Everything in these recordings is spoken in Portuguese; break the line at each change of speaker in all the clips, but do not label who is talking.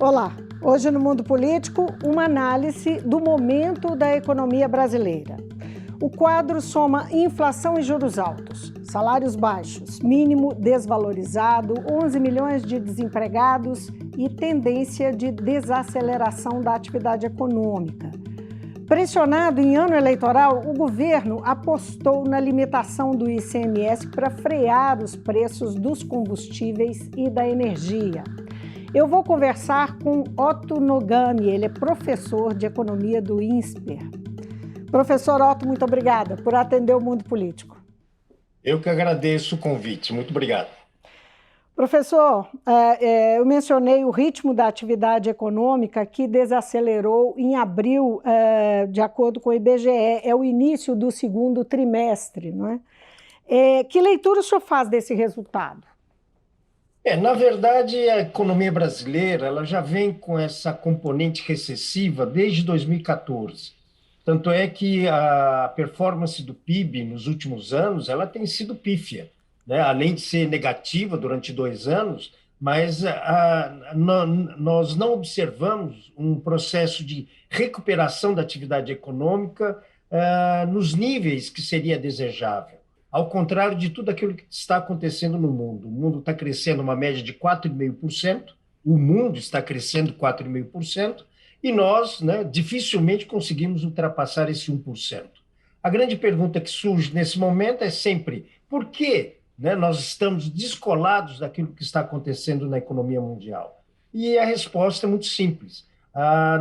Olá, hoje no Mundo Político, uma análise do momento da economia brasileira. O quadro soma inflação e juros altos, salários baixos, mínimo desvalorizado, 11 milhões de desempregados e tendência de desaceleração da atividade econômica. Pressionado em ano eleitoral, o governo apostou na limitação do ICMS para frear os preços dos combustíveis e da energia. Eu vou conversar com Otto Nogami, ele é professor de economia do INSPER. Professor Otto, muito obrigada por atender o Mundo Político.
Eu que agradeço o convite, muito obrigado.
Professor, eu mencionei o ritmo da atividade econômica que desacelerou em abril, de acordo com o IBGE, é o início do segundo trimestre, não é? Que leitura o senhor faz desse resultado?
Na verdade, a economia brasileira ela já vem com essa componente recessiva desde 2014. Tanto é que a performance do PIB nos últimos anos ela tem sido pífia, né? Além de ser negativa durante 2 anos, mas nós não observamos um processo de recuperação da atividade econômica nos níveis que seria desejável. Ao contrário de tudo aquilo que está acontecendo no mundo. O mundo está crescendo uma média de 4,5%, o mundo está crescendo 4,5%, e nós, né, dificilmente conseguimos ultrapassar esse 1%. A grande pergunta que surge nesse momento é sempre por que, né, nós estamos descolados daquilo que está acontecendo na economia mundial? E a resposta é muito simples.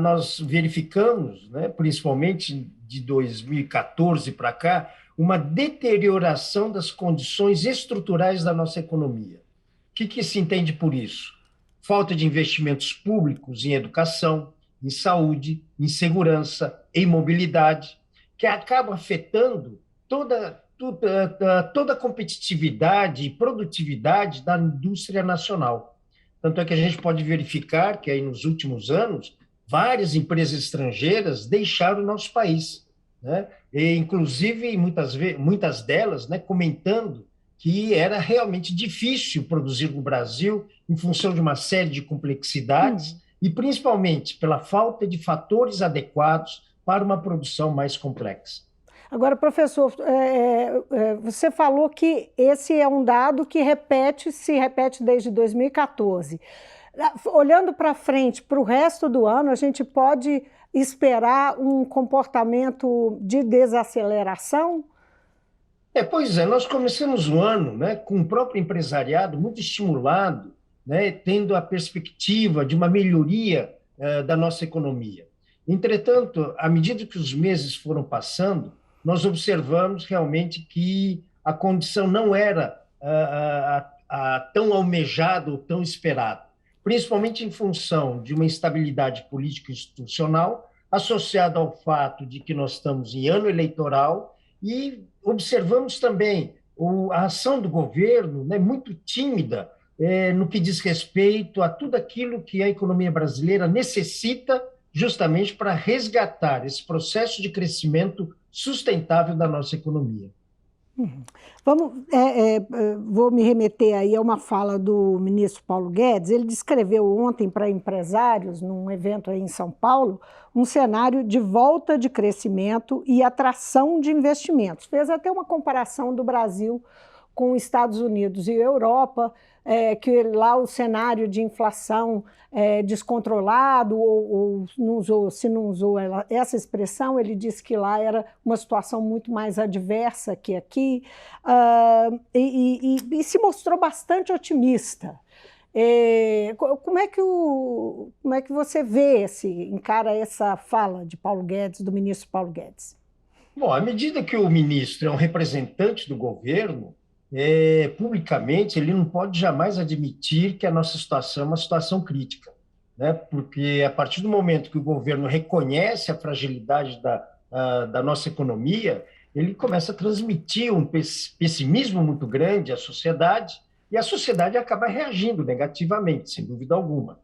Nós verificamos, né, principalmente de 2014 para cá, uma deterioração das condições estruturais da nossa economia. O que se entende por isso? Falta de investimentos públicos em educação, em saúde, em segurança, em mobilidade, que acaba afetando toda a competitividade e produtividade da indústria nacional. Tanto é que a gente pode verificar que aí nos últimos anos, várias empresas estrangeiras deixaram o nosso país, né? E, inclusive, muitas delas, né, comentando que era realmente difícil produzir no Brasil em função de uma série de complexidades e principalmente pela falta de fatores adequados para uma produção mais complexa.
Agora, professor, você falou que esse é um dado que se repete desde 2014. Olhando para frente, para o resto do ano, a gente pode esperar um comportamento de desaceleração?
Pois é, nós começamos o ano, né, com o próprio empresariado muito estimulado, né, tendo a perspectiva de uma melhoria da nossa economia. Entretanto, à medida que os meses foram passando, nós observamos realmente que a condição não era tão almejada ou tão esperada, principalmente em função de uma instabilidade política institucional associada ao fato de que nós estamos em ano eleitoral e observamos também a ação do governo, né, muito tímida no que diz respeito a tudo aquilo que a economia brasileira necessita justamente para resgatar esse processo de crescimento sustentável da nossa economia.
Vou me remeter aí a uma fala do ministro Paulo Guedes. Ele descreveu ontem para empresários, num evento aí em São Paulo, um cenário de volta de crescimento e atração de investimentos. Fez até uma comparação do Brasil com os Estados Unidos e Europa, que lá o cenário de inflação descontrolado, ou não usou, se não usou essa expressão, ele disse que lá era uma situação muito mais adversa que aqui, e se mostrou bastante otimista. Como é que você encara essa fala de Paulo Guedes, do ministro Paulo Guedes?
Bom, à medida que o ministro é um representante do governo, publicamente, ele não pode jamais admitir que a nossa situação é uma situação crítica, né? Porque a partir do momento que o governo reconhece a fragilidade da nossa economia, ele começa a transmitir um pessimismo muito grande à sociedade e a sociedade acaba reagindo negativamente, sem dúvida alguma.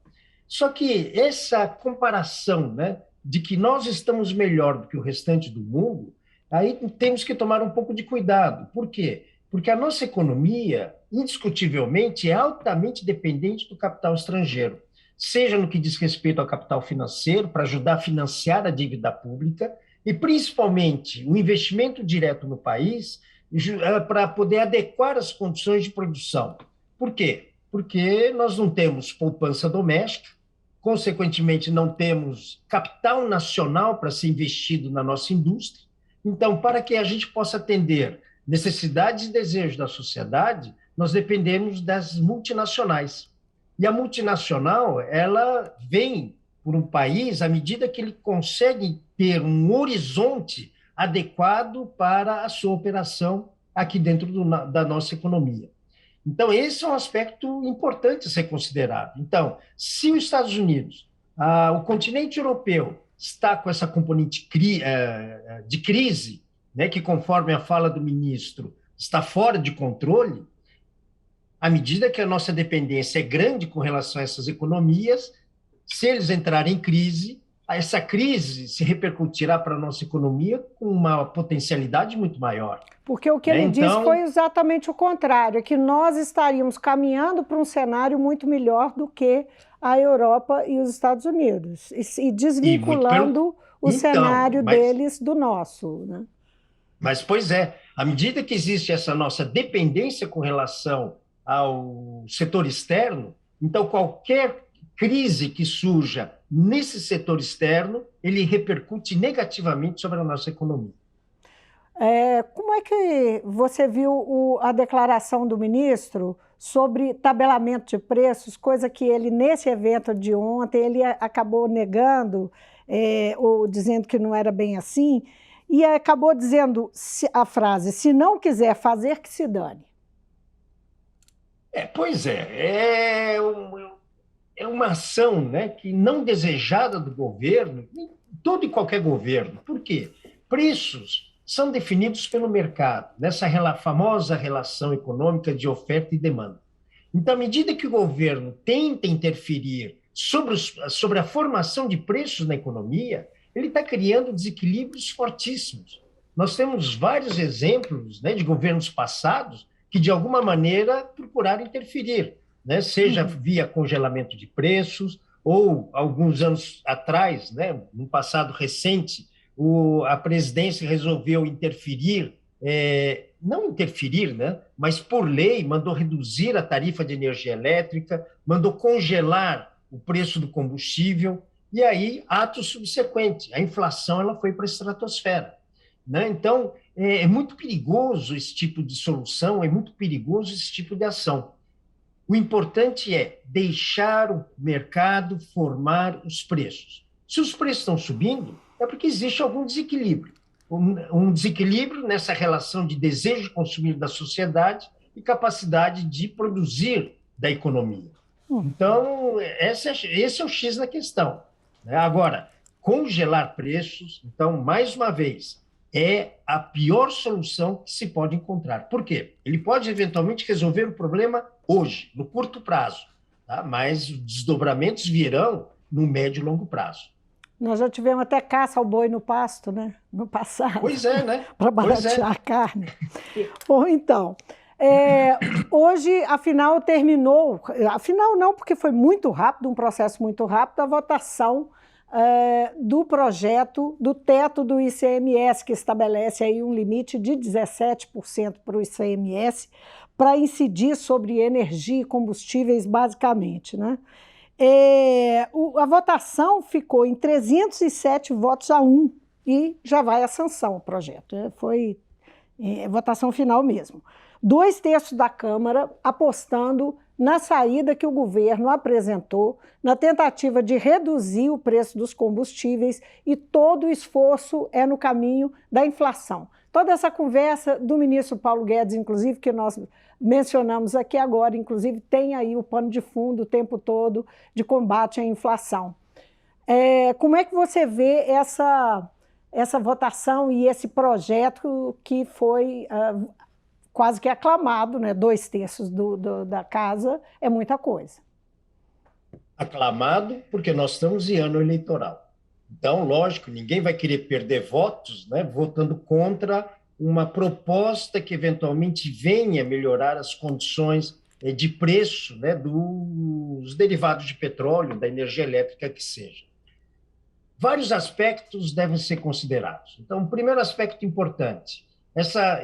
Só que essa comparação, né, de que nós estamos melhor do que o restante do mundo, aí temos que tomar um pouco de cuidado. Por quê? Porque a nossa economia, indiscutivelmente, é altamente dependente do capital estrangeiro. seja no que diz respeito ao capital financeiro, para ajudar a financiar a dívida pública, e principalmente o investimento direto no país, para poder adequar as condições de produção. Por quê? Porque nós não temos poupança doméstica, consequentemente, não temos capital nacional para ser investido na nossa indústria. Então, para que a gente possa atender necessidades e desejos da sociedade, nós dependemos das multinacionais. E a multinacional, ela vem por um país à medida que ele consegue ter um horizonte adequado para a sua operação aqui dentro da nossa economia. Então, esse é um aspecto importante a ser considerado. Então, se os Estados Unidos, o continente europeu, está com essa componente de crise, né, que, conforme a fala do ministro, está fora de controle, à medida que a nossa dependência é grande com relação a essas economias, se eles entrarem em crise, essa crise se repercutirá para a nossa economia com uma potencialidade muito maior.
Porque o que ele disse foi exatamente o contrário, é que nós estaríamos caminhando para um cenário muito melhor do que a Europa e os Estados Unidos, e desvinculando o cenário deles do nosso, né?
Mas, pois é, à medida que existe essa nossa dependência com relação ao setor externo, então qualquer crise que surja nesse setor externo, ele repercute negativamente sobre a nossa economia.
Como é que você viu a declaração do ministro sobre tabelamento de preços, coisa que ele, nesse evento de ontem, ele acabou negando, ou dizendo que não era bem assim, e acabou dizendo a frase, se não quiser fazer, que se dane.
Pois é uma ação, né, que não desejada do governo, todo e qualquer governo. Por quê? Preços são definidos pelo mercado, nessa famosa relação econômica de oferta e demanda. Então, à medida que o governo tenta interferir sobre a formação de preços na economia, ele está criando desequilíbrios fortíssimos. Nós temos vários exemplos, né, de governos passados que, de alguma maneira, procuraram interferir, né, seja via congelamento de preços, ou, alguns anos atrás, né, no passado recente, a presidência resolveu interferir, não interferir, né, mas por lei mandou reduzir a tarifa de energia elétrica, mandou congelar o preço do combustível, e aí, ato subsequente, a inflação ela foi para a estratosfera, né? Então, é muito perigoso esse tipo de solução, é muito perigoso esse tipo de ação. O importante é deixar o mercado formar os preços. Se os preços estão subindo, é porque existe algum desequilíbrio. Um desequilíbrio nessa relação de desejo de consumir da sociedade e capacidade de produzir da economia. Então, esse é o X na questão, né? Agora, congelar preços, então, mais uma vez, é a pior solução que se pode encontrar. Por quê? Ele pode, eventualmente, resolver o problema hoje, no curto prazo, tá? Mas os desdobramentos virão no médio e longo prazo.
Nós já tivemos até caça ao boi no pasto, né? No passado.
Pois é, né?
Para baratear a carne. Bom, então, hoje, afinal, terminou, afinal não, porque foi muito rápido, um processo muito rápido, a votação do projeto do teto do ICMS, que estabelece aí um limite de 17% para o ICMS, para incidir sobre energia e combustíveis, basicamente, né? A votação ficou em 307 votos a 1 e já vai à sanção o projeto. Foi votação final mesmo. 2/3 da Câmara apostando na saída que o governo apresentou na tentativa de reduzir o preço dos combustíveis, e todo o esforço é no caminho da inflação. Toda essa conversa do ministro Paulo Guedes, inclusive, que nós mencionamos aqui agora, inclusive tem aí o pano de fundo o tempo todo de combate à inflação. Como é que você vê essa votação e esse projeto que foi quase que aclamado, né? 2/3 da casa é muita coisa.
Aclamado porque nós estamos em ano eleitoral. Então, lógico, ninguém vai querer perder votos, né, votando contra uma proposta que eventualmente venha melhorar as condições de preço, né, dos derivados de petróleo, da energia elétrica que seja. Vários aspectos devem ser considerados. Então, o primeiro aspecto importante,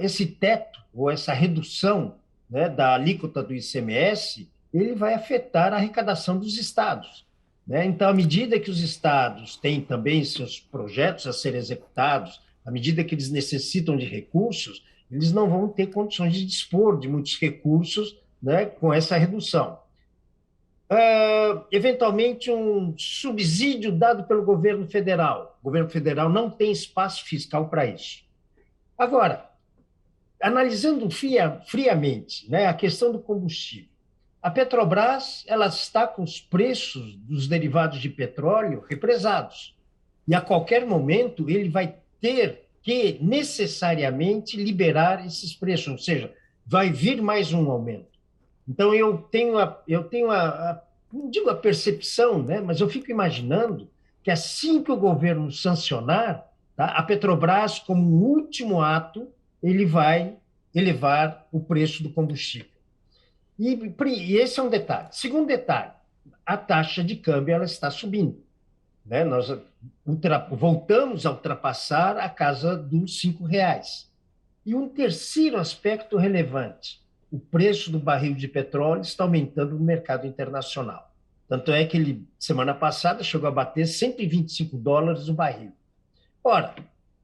esse teto ou essa redução, né, da alíquota do ICMS, ele vai afetar a arrecadação dos estados, né? Então, à medida que os estados têm também seus projetos a serem executados, à medida que eles necessitam de recursos, eles não vão ter condições de dispor de muitos recursos, né, com essa redução. Eventualmente, um subsídio dado pelo governo federal. O governo federal não tem espaço fiscal para isso. Agora, analisando friamente, né, a questão do combustível, a Petrobras ela está com os preços dos derivados de petróleo represados. E a qualquer momento ele vai ter que necessariamente liberar esses preços, ou seja, vai vir mais um aumento. Então, não digo a percepção, né, mas eu fico imaginando que assim que o governo sancionar, tá, a Petrobras, como último ato, ele vai elevar o preço do combustível. E esse é um detalhe. Segundo detalhe, a taxa de câmbio ela está subindo, né? Nós voltamos a ultrapassar a casa dos R$ 5. E um terceiro aspecto relevante, o preço do barril de petróleo está aumentando no mercado internacional. Tanto é que ele, semana passada, chegou a bater $125 o barril. Ora,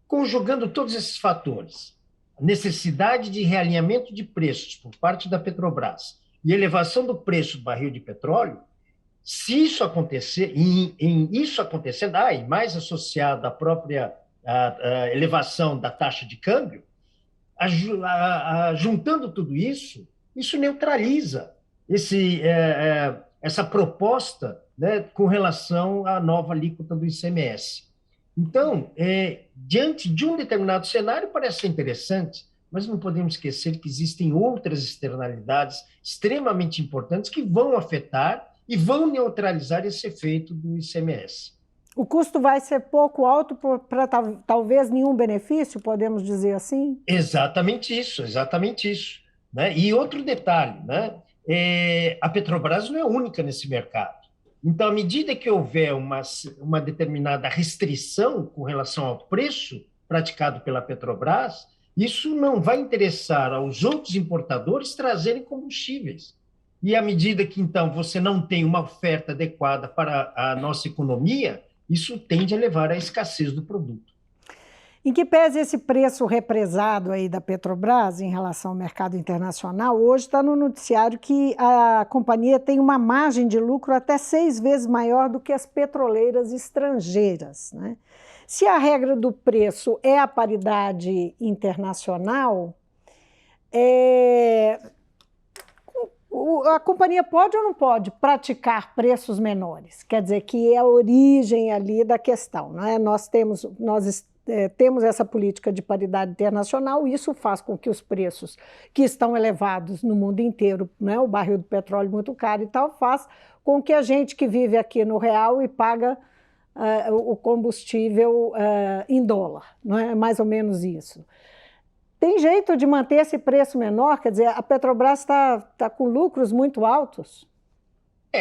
conjugando todos esses fatores, a necessidade de realinhamento de preços por parte da Petrobras e elevação do preço do barril de petróleo, se isso acontecer, isso acontecendo, e mais associado à própria a elevação da taxa de câmbio, juntando tudo isso, isso neutraliza essa proposta, né, com relação à nova alíquota do ICMS. Então, diante de um determinado cenário, parece ser interessante, mas não podemos esquecer que existem outras externalidades extremamente importantes que vão afetar e vão neutralizar esse efeito do ICMS.
O custo vai ser pouco alto para talvez nenhum benefício, podemos dizer assim?
Exatamente isso, né? E outro detalhe, né? A Petrobras não é única nesse mercado. Então, à medida que houver uma determinada restrição com relação ao preço praticado pela Petrobras, isso não vai interessar aos outros importadores trazerem combustíveis. E à medida que, então, você não tem uma oferta adequada para a nossa economia, isso tende a levar à escassez do produto.
Em que pese esse preço represado aí da Petrobras em relação ao mercado internacional, hoje está no noticiário que a companhia tem uma margem de lucro até 6 vezes maior do que as petroleiras estrangeiras, né? Se a regra do preço é a paridade internacional, a companhia pode ou não pode praticar preços menores? Quer dizer, que é a origem ali da questão, né? Nós temos essa política de paridade internacional, e isso faz com que os preços que estão elevados no mundo inteiro, né, o barril do petróleo muito caro e tal, faz com que a gente que vive aqui no real e paga o combustível em dólar, não é mais ou menos isso. Tem jeito de manter esse preço menor? Quer dizer, a Petrobras está com lucros muito altos?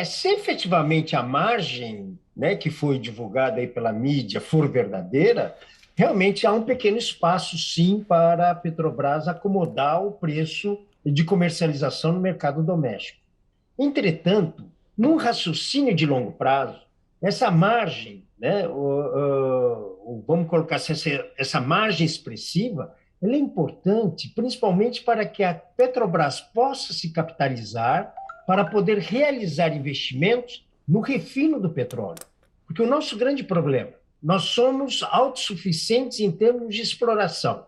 Se efetivamente a margem, né, que foi divulgada aí pela mídia for verdadeira, realmente há um pequeno espaço, sim, para a Petrobras acomodar o preço de comercialização no mercado doméstico. Entretanto, num raciocínio de longo prazo, essa margem, né, vamos colocar assim, essa margem expressiva, ela é importante, principalmente para que a Petrobras possa se capitalizar para poder realizar investimentos no refino do petróleo. Porque o nosso grande problema, nós somos autossuficientes em termos de exploração.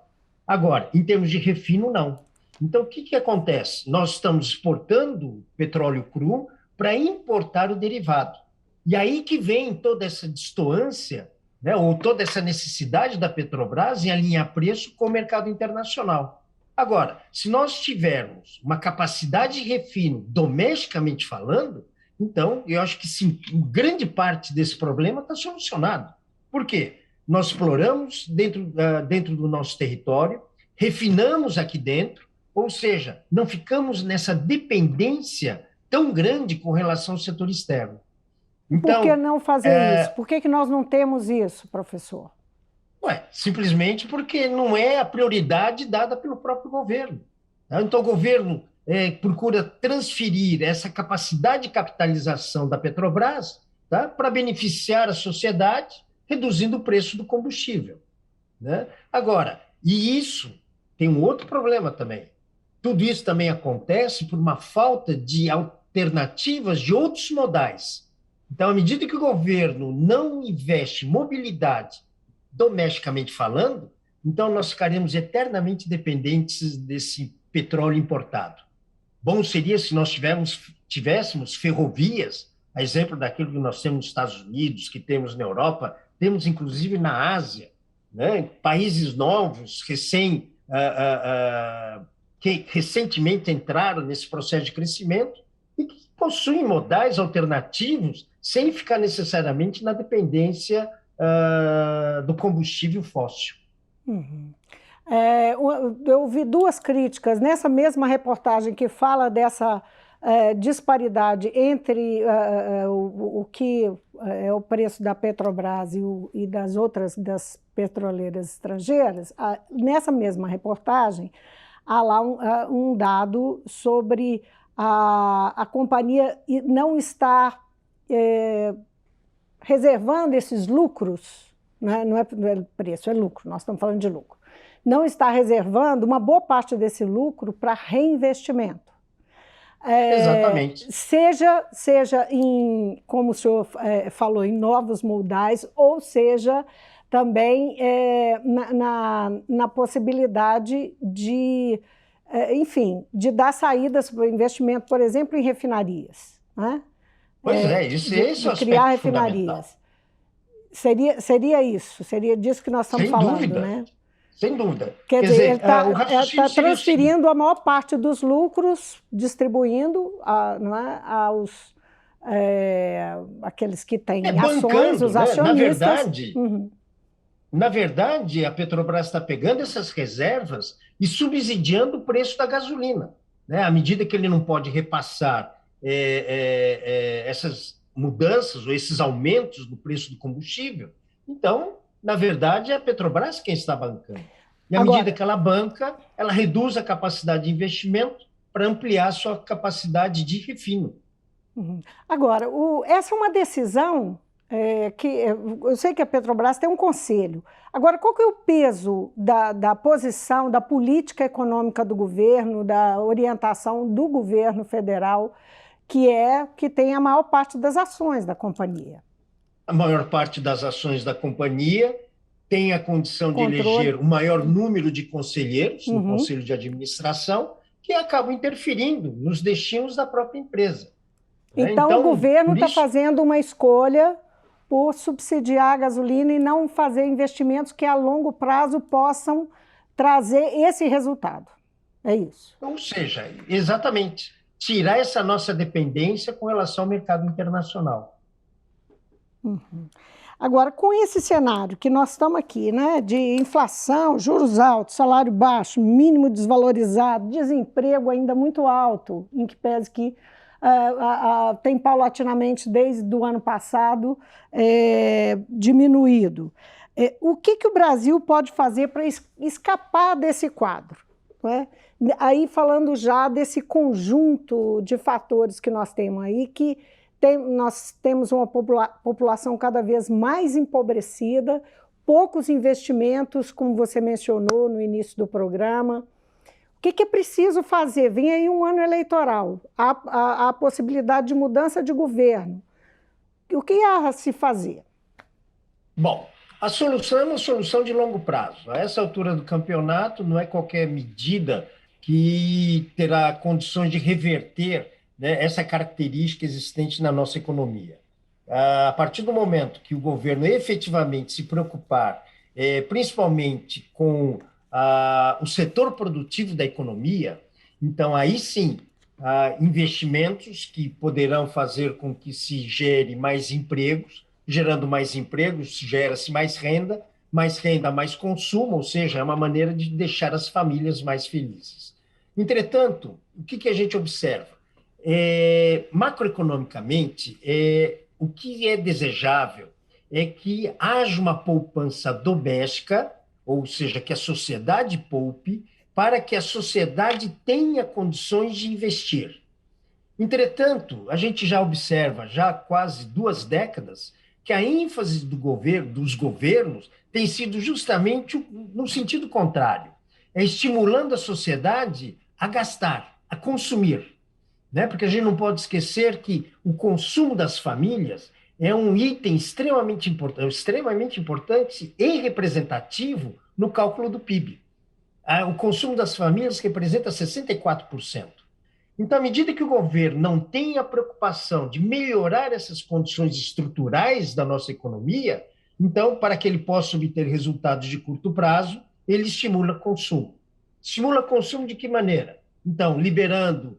Agora, em termos de refino, não. Então, o que acontece? Nós estamos exportando petróleo cru para importar o derivado. E aí que vem toda essa distoância, né, ou toda essa necessidade da Petrobras em alinhar preço com o mercado internacional. Agora, se nós tivermos uma capacidade de refino domesticamente falando, então eu acho que sim, grande parte desse problema está solucionado. Por quê? Nós exploramos dentro do nosso território, refinamos aqui dentro, Ou seja, não ficamos nessa dependência tão grande com relação ao setor externo.
Por que
Então,
não fazer isso? Por que nós não temos isso, professor?
simplesmente porque não é a prioridade dada pelo próprio governo. Tá? Então, o governo procura transferir essa capacidade de capitalização da Petrobras, tá, para beneficiar a sociedade, reduzindo o preço do combustível. Né? Agora, e isso tem um outro problema também. Tudo isso também acontece por uma falta de alternativas de outros modais. Então, à medida que o governo não investe em mobilidade, domesticamente falando, então nós ficaremos eternamente dependentes desse petróleo importado. Bom seria se nós tivéssemos ferrovias, a exemplo daquilo que nós temos nos Estados Unidos, que temos na Europa, temos inclusive na Ásia, né? Países novos, que recentemente entraram nesse processo de crescimento e que possuem modais alternativos sem ficar necessariamente na dependência do combustível fóssil.
Uhum. Eu vi duas críticas nessa mesma reportagem que fala dessa disparidade entre o que é o preço da Petrobras e das outras, das petroleiras estrangeiras. Nessa mesma reportagem, há lá um dado sobre a companhia não estar reservando esses lucros, né? Não é preço, é lucro, nós estamos falando de lucro. Não está reservando uma boa parte desse lucro para reinvestimento.
Exatamente.
Seja em, como o senhor falou, em novos modais, ou seja também na possibilidade de, enfim, de dar saídas para o investimento, por exemplo, em refinarias, né?
Pois esse é o
criar
aspecto fundamental.
refinarias. Seria isso, seria disso que nós estamos
Sem
falando,
dúvida,
né?
sem dúvida.
Quer dizer, ele
o raciocínio
está
seria o seguinte:
transferindo a maior parte dos lucros, distribuindo não é, aos aqueles que têm ações,
bancando,
os
né?
acionistas.
Na verdade, a Petrobras está pegando essas reservas e subsidiando o preço da gasolina, né? À medida que ele não pode repassar essas mudanças ou esses aumentos no preço do combustível, então, na verdade, é a Petrobras quem está bancando. E à medida que ela banca, ela reduz a capacidade de investimento para ampliar a sua capacidade de refino.
Agora, essa é uma decisão que eu sei que a Petrobras tem um conselho. Agora, qual que é o peso da posição, da política econômica do governo, da orientação do governo federal, que tem a maior parte das ações da companhia?
A maior parte das ações da companhia tem a condição de eleger o maior número de conselheiros no conselho de administração, que acabam interferindo nos destinos da própria empresa.
Então o governo está fazendo uma escolha por subsidiar a gasolina e não fazer investimentos que a longo prazo possam trazer esse resultado. É isso.
Ou seja, exatamente, tirar essa nossa dependência com relação ao mercado internacional.
Agora, com esse cenário que nós estamos aqui, né, de inflação, juros altos, salário baixo, mínimo desvalorizado, desemprego ainda muito alto, em que pese que tem paulatinamente, desde o ano passado, diminuído. O que o Brasil pode fazer para escapar desse quadro? Não é? Aí falando já desse conjunto de fatores que nós temos aí, que nós temos uma população cada vez mais empobrecida, poucos investimentos, como você mencionou no início do programa. O que é preciso fazer? Vem aí um ano eleitoral, há a possibilidade de mudança de governo. O que há a se fazer?
Bom, a solução é uma solução de longo prazo. A essa altura do campeonato, não é qualquer medida que terá condições de reverter, né, essa característica existente na nossa economia. A partir do momento que o governo efetivamente se preocupar, principalmente com o setor produtivo da economia, então aí sim, investimentos que poderão fazer com que se gere mais empregos, gerando mais empregos, gera-se mais renda, mais consumo, ou seja, é uma maneira de deixar as famílias mais felizes. Entretanto, o que a gente observa? Macroeconomicamente, o que é desejável é que haja uma poupança doméstica, ou seja, que a sociedade poupe, para que a sociedade tenha condições de investir. Entretanto, a gente já observa, já há quase 2 décadas, que a ênfase dos governos tem sido justamente no sentido contrário, estimulando a sociedade a gastar, a consumir, né? Porque a gente não pode esquecer que o consumo das famílias é um item extremamente importante e representativo no cálculo do PIB. O consumo das famílias representa 64%. Então, à medida que o governo não tem a preocupação de melhorar essas condições estruturais da nossa economia, então, para que ele possa obter resultados de curto prazo, ele estimula consumo. Estimula consumo de que maneira? Então, liberando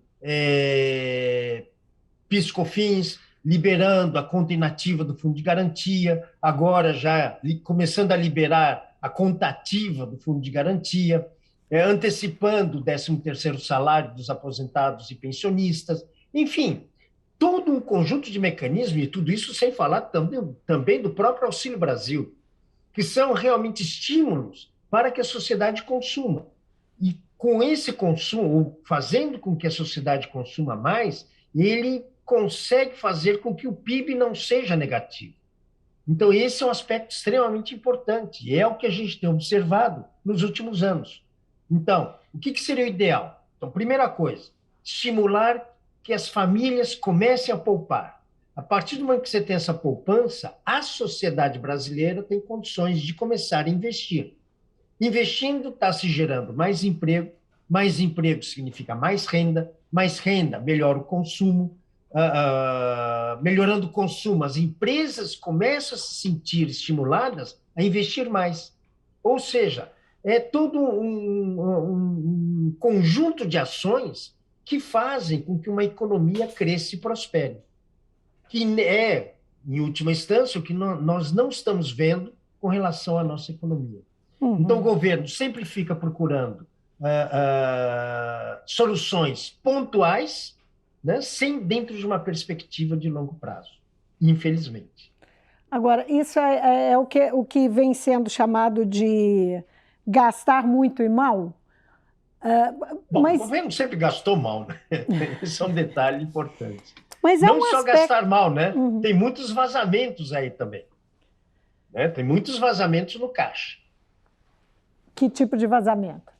PIS/COFINS, liberando a conta inativa do Fundo de Garantia, agora já começando a liberar a conta ativa do Fundo de Garantia, antecipando o 13º salário dos aposentados e pensionistas, enfim, todo um conjunto de mecanismos, e tudo isso sem falar também do próprio Auxílio Brasil, que são realmente estímulos para que a sociedade consuma. E com esse consumo, ou fazendo com que a sociedade consuma mais, ele consegue fazer com que o PIB não seja negativo. Então, esse é um aspecto extremamente importante, e é o que a gente tem observado nos últimos anos. Então, o que seria o ideal? Então, primeira coisa, estimular que as famílias comecem a poupar. A partir do momento que você tem essa poupança, a sociedade brasileira tem condições de começar a investir. Investindo está se gerando mais emprego significa mais renda melhora o consumo, melhorando o consumo, as empresas começam a se sentir estimuladas a investir mais. Ou seja, é todo um conjunto de ações que fazem com que uma economia cresça e prospere. Que é, em última instância, o que nós não estamos vendo com relação à nossa economia. Uhum. Então, o governo sempre fica procurando soluções pontuais, né, sem dentro de uma perspectiva de longo prazo, infelizmente.
Agora, isso é o que vem sendo chamado de gastar muito e mal?
Bom, o governo sempre gastou mal, né? Esse é um detalhe importante.
Mas
não só gastar mal, né? Uhum. Tem muitos vazamentos aí também. Né? Tem muitos vazamentos no caixa.
Que tipo de vazamento?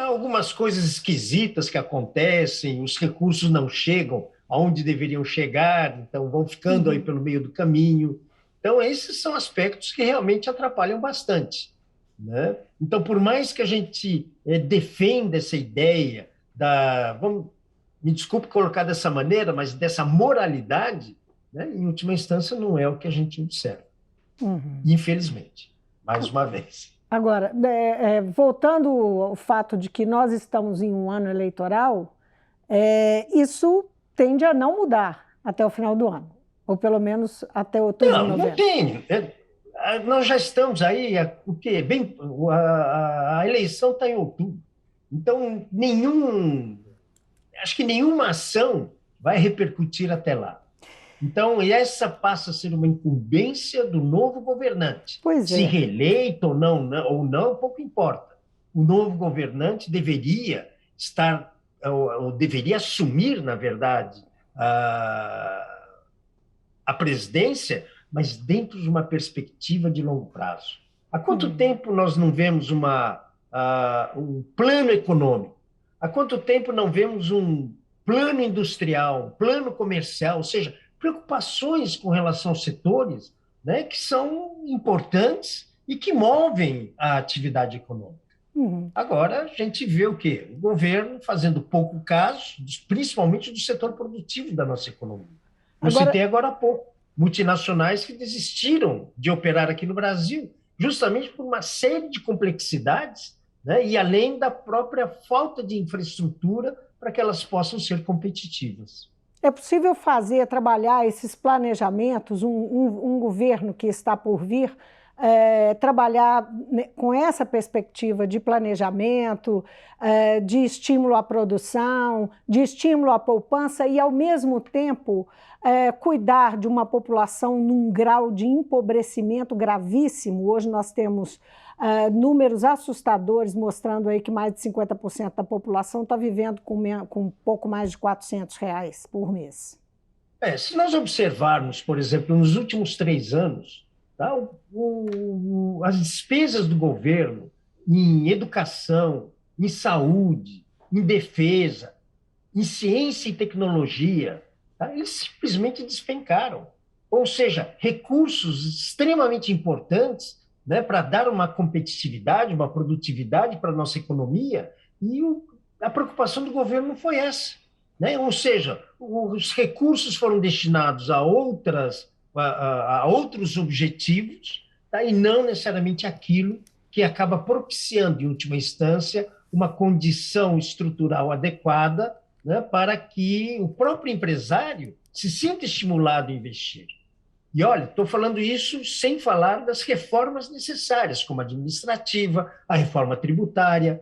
Algumas coisas esquisitas que acontecem, os recursos não chegam aonde deveriam chegar, então vão ficando aí pelo meio do caminho. Então, esses são aspectos que realmente atrapalham bastante. Né? Então, por mais que a gente defenda essa ideia me desculpe colocar dessa maneira, mas dessa moralidade, né, em última instância, não é o que a gente observa. Uhum. Infelizmente, mais uma vez.
Agora, voltando ao fato de que nós estamos em um ano eleitoral, isso tende a não mudar até o final do ano, ou pelo menos até outubro de novembro.
Não tem. Nós já estamos aí, o quê? A eleição está em outubro. Então, acho que nenhuma ação vai repercutir até lá. Então, essa passa a ser uma incumbência do novo governante.
Pois é.
Se reeleito ou não, pouco importa. O novo governante deveria deveria assumir, na verdade, a presidência, mas dentro de uma perspectiva de longo prazo. Há quanto tempo nós não vemos um plano econômico? Há quanto tempo não vemos um plano industrial, um plano comercial, ou seja, preocupações com relação aos setores, né, que são importantes e que movem a atividade econômica. Uhum. Agora, a gente vê o quê? O governo fazendo pouco caso, principalmente do setor produtivo da nossa economia. Eu citei agora há pouco multinacionais que desistiram de operar aqui no Brasil, justamente por uma série de complexidades, né, e além da própria falta de infraestrutura para que elas possam ser competitivas.
É possível trabalhar esses planejamentos, um governo que está por vir, trabalhar com essa perspectiva de planejamento, de estímulo à produção, de estímulo à poupança e, ao mesmo tempo, cuidar de uma população num grau de empobrecimento gravíssimo. Hoje nós temos números assustadores mostrando aí que mais de 50% da população está vivendo com um pouco mais de R$ 400 por mês.
Se nós observarmos, por exemplo, nos últimos 3 anos, tá, as despesas do governo em educação, em saúde, em defesa, em ciência e tecnologia, tá, eles simplesmente despencaram. Ou seja, recursos extremamente importantes, né, para dar uma competitividade, uma produtividade para a nossa economia, e a preocupação do governo não foi essa. Né? Ou seja, os recursos foram destinados a outros objetivos, tá? E não necessariamente aquilo que acaba propiciando, em última instância, uma condição estrutural adequada, né, para que o próprio empresário se sinta estimulado a investir. E olha, estou falando isso sem falar das reformas necessárias, como a administrativa, a reforma tributária.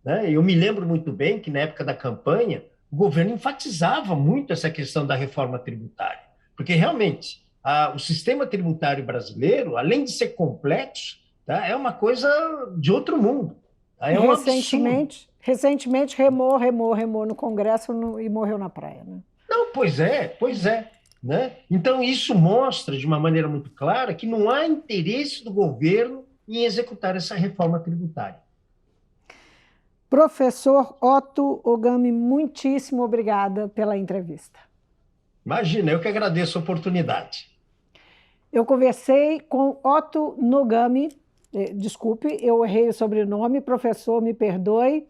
Né? Eu me lembro muito bem que, na época da campanha, o governo enfatizava muito essa questão da reforma tributária, porque realmente o sistema tributário brasileiro, além de ser complexo, tá, é uma coisa de outro mundo. Tá? É um absurdo.
Recentemente remou no Congresso e morreu na praia. Né?
Não, pois é. Né? Então, isso mostra de uma maneira muito clara que não há interesse do governo em executar essa reforma tributária.
Professor Otto Ogami, muitíssimo obrigada pela entrevista.
Imagina, eu que agradeço a oportunidade.
Eu conversei com Otto Nogami, desculpe, eu errei o sobrenome, professor, me perdoe.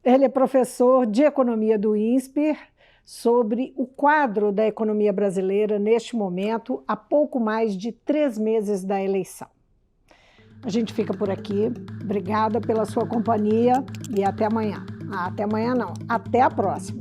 Ele é professor de economia do INSPER, sobre o quadro da economia brasileira neste momento, há pouco mais de 3 meses da eleição. A gente fica por aqui. Obrigada pela sua companhia e até amanhã. Até amanhã não, até a próxima.